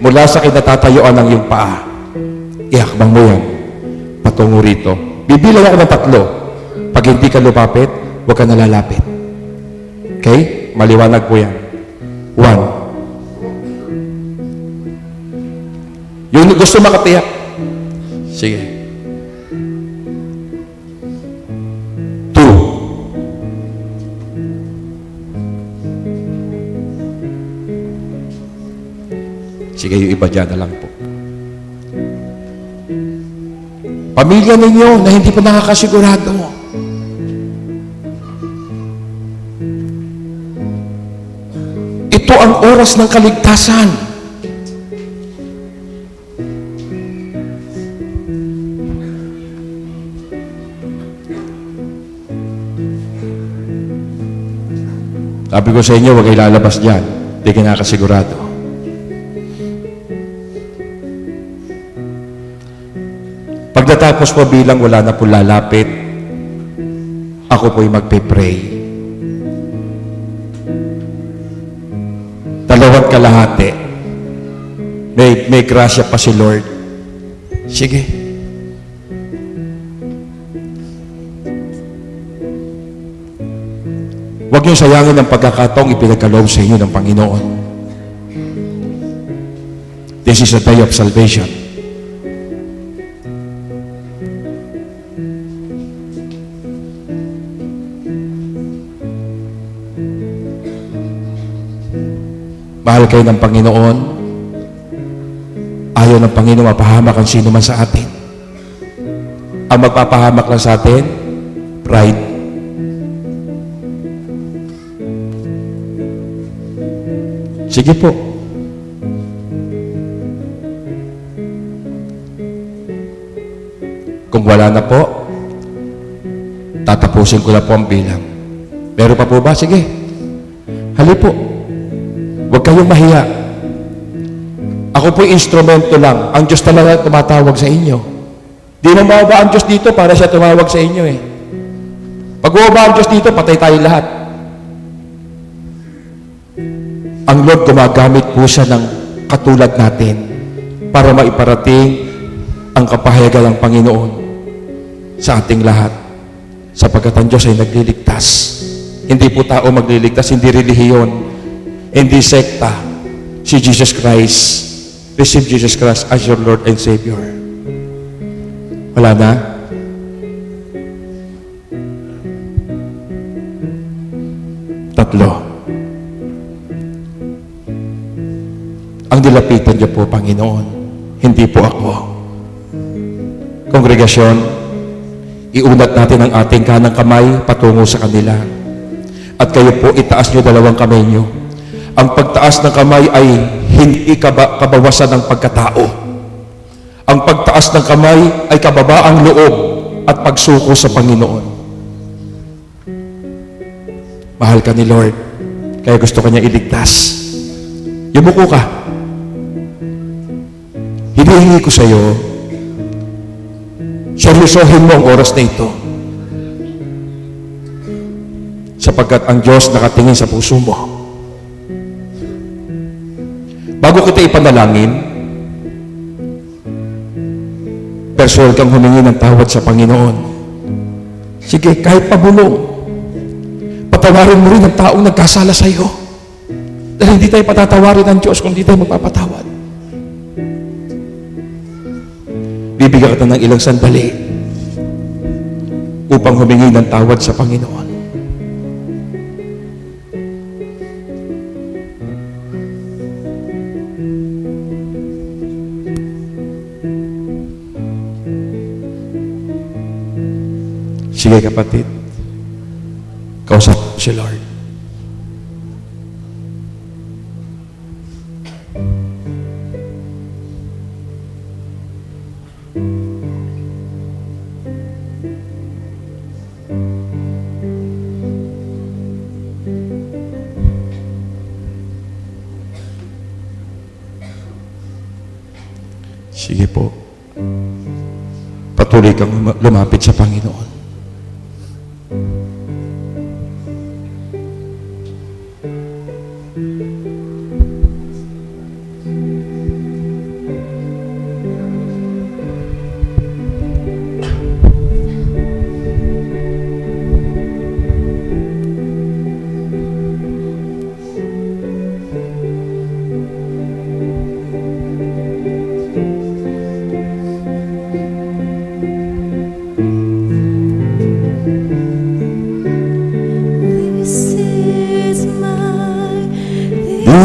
mula sa kinatatayuan ng iyong paa. Ihakbang mo yan patungo rito. Bibilang ako ng 3. Pag hindi ka lumapit, huwag ka nalalapit. Okay? Maliwanag po yan. 1. Yung gusto makatiyak. Sige. 2. Sige, yung iba dyan na lang po. Pamilya ninyo na hindi pa nakakasigurado. Ito ang oras ng kaligtasan. Sabi ko sa inyo, huwag kayo lalabas dyan. Hindi ka nakasigurado. Pagkatapos po bilang wala na po lalapit, ako po'y magpe-pray. 2 kalahati. May grasya pa si Lord. Sige. Huwag niyong sayangin ang pagkakataong ipinagkaloob sa inyo ng Panginoon. This is a day of salvation. Mahal kayo ng Panginoon. Ayaw ng Panginoon mapahamak ang sino man sa atin. Ang magpapahamak lang sa atin, pride. Sige po. Kung wala na po, tatapusin ko na po ang bilang. Meron pa po ba? Sige. Hali po. Huwag kayong mahiya. Ako po'y instrumento lang. Ang Diyos talaga tumatawag sa inyo. Di mo mababa ang Diyos dito para siya tumawag sa inyo eh. Pag bumaba ang Diyos dito, patay tayo lahat. Ang Lord gumagamit po siya ng katulad natin para maiparating ang kapahayagan ng Panginoon sa ating lahat. Sapagkat ang Diyos ay nagliligtas. Hindi po tao magliligtas, hindi relihiyon. Hindi sekta, si Jesus Christ. Receive Jesus Christ as your Lord and Savior. Wala na? Tatlo. Ang nilapitan niyo po, Panginoon, hindi po ako. Kongregasyon, iunat natin ang ating kanang kamay patungo sa kanila. At kayo po, itaas niyo 2 kamay niyo. Ang pagtaas ng kamay ay hindi kabawasan ng pagkatao. Ang pagtaas ng kamay ay kababaang loob at pagsuko sa Panginoon. Mahal ka ni Lord, kaya gusto ka niya iligtas. Yumuko ka. Hinihingi ko sa iyo, seryosohin mo ang oras na ito. Sapagkat ang Diyos nakatingin sa puso mo. Bago kita ipanalangin, personal kang humingi ng tawad sa Panginoon. Sige, kahit pabulong, patawarin mo rin ang taong nagkasala sa iyo. Dahil hindi tayo patatawarin ng Diyos kung hindi tayo magpapatawad. Bibigyan kita ng ilang sandali upang humingi ng tawad sa Panginoon. Sige kapatid, kausap si Lord. Sige po, patuloy kang lumapit sa Panginoon.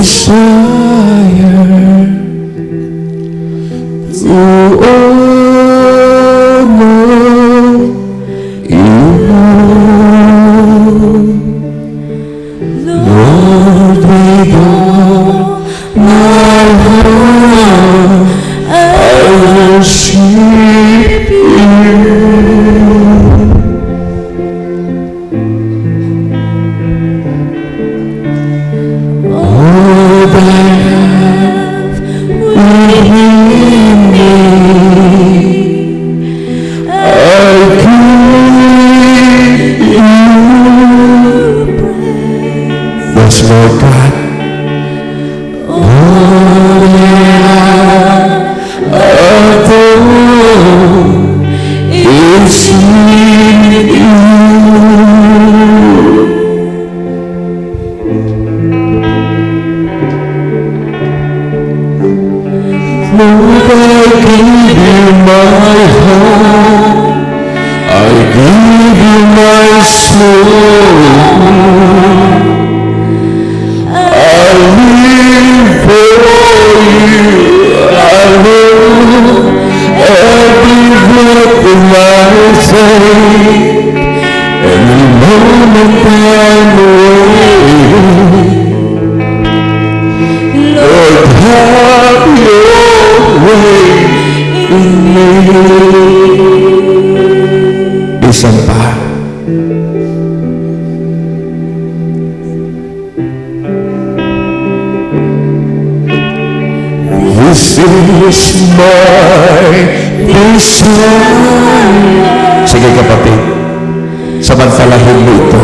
desire to honor you. Lord, with all my heart, I worship you. All that I have within me, I give you praise. Yes, Lord God. All that I adore is in you. Lord, I give you my heart, I give you my soul, I live for you, I love every breath in my take, every moment I'm away. Lord, have your way in me. Bisan pa. This is my desire. Sige kapatid, samantalahin mo ito.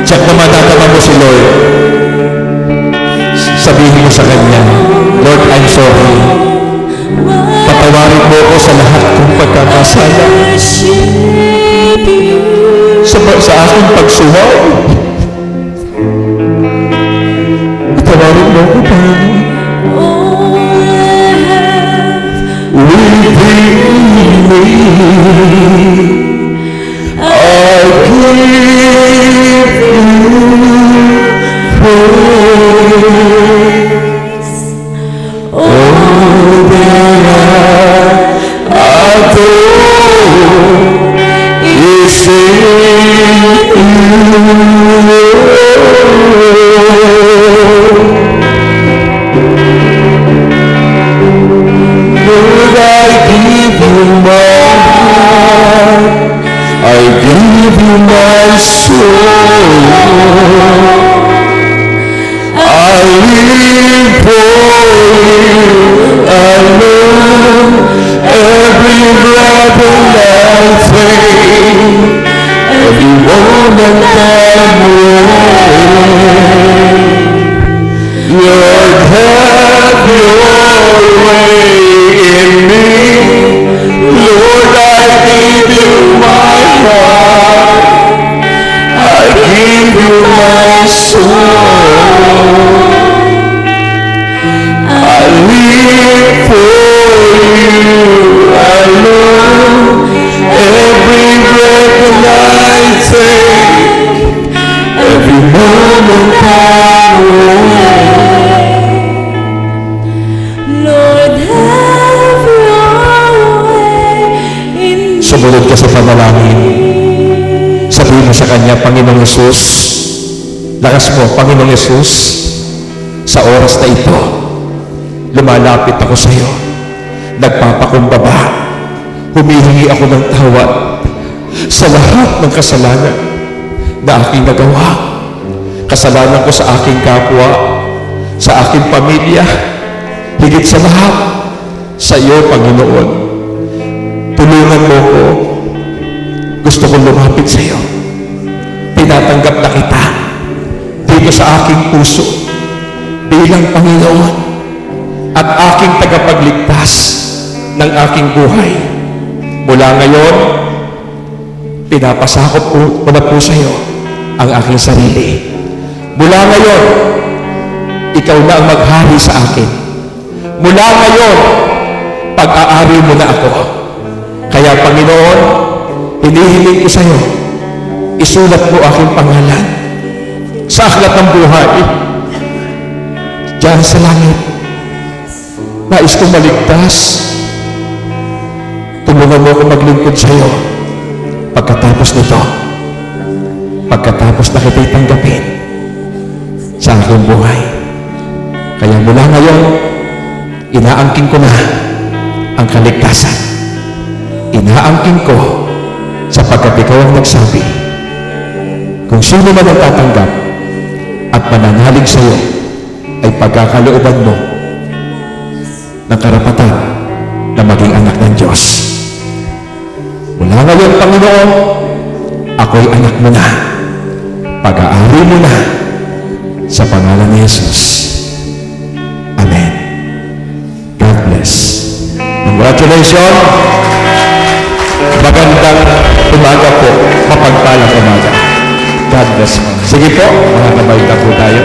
Check na matatama mo si Lord. Sabihin mo sa Kanya, Lord, I'm sorry. Patawarin mo ako sa lahat kong pagkakasala. Sa aking pagsuway. Patawarin mo ako, Panginoon. Within me, I give you praise. All that I adore is in you. Lord, I give you my heart, I give you my soul, I live for you, I love every breath that I take, every moment I'm away. Lord, have your way in me. Lord, I give you my heart, I give you my soul, I live for you, I love every breath that I take, every moment I'm away. Lord, have your way in me. Sumunod ka sa panalangin. Sabihin mo sa Kanya, Panginoong Yesus, lakas mo, Panginoong Yesus, sa oras na ito, lumalapit ako sa iyo, nagpapakumbaba, humihingi ako ng tawad sa lahat ng kasalanan na aking nagawa, kasalanan ko sa aking kapwa, sa aking pamilya, higit sa lahat, sa iyo, Panginoon. Tulungan mo ko. Gusto kong lumapit sa iyo. Tinatanggap na kita dito sa aking puso bilang Panginoon at aking tagapagligtas ng aking buhay. Mula ngayon, pinapasakop ko na po sa iyo ang aking sarili. Mula ngayon, ikaw na ang maghari sa akin. Mula ngayon, pag-aari mo na ako. Kaya Panginoon, hinihiling ko sa iyo, isulat mo aking pangalan sa aklat ng buhay. Diyan sa langit, nais kong maligtas. Tulungan mo akong maglingkod sa iyo pagkatapos nito. Pagkatapos na kita'y tanggapin sa aking buhay. Kaya mula ngayon, inaangking ko na ang kaligtasan. Inaangking ko sapagkat ikaw ang nagsabi, kung sino man ang tatanggap at mananalig sa iyo ay pagkakalooban mo ng karapatan na maging anak ng Diyos. Mula ngayon, Panginoon, ako'y anak mo na. Pag-aari mo na sa pangalan ni Jesus. Amen. God bless. Congratulations. Magandang umaga po. Mapagpalang umaga. God bless mo. Sige po, mga kabaita po tayo.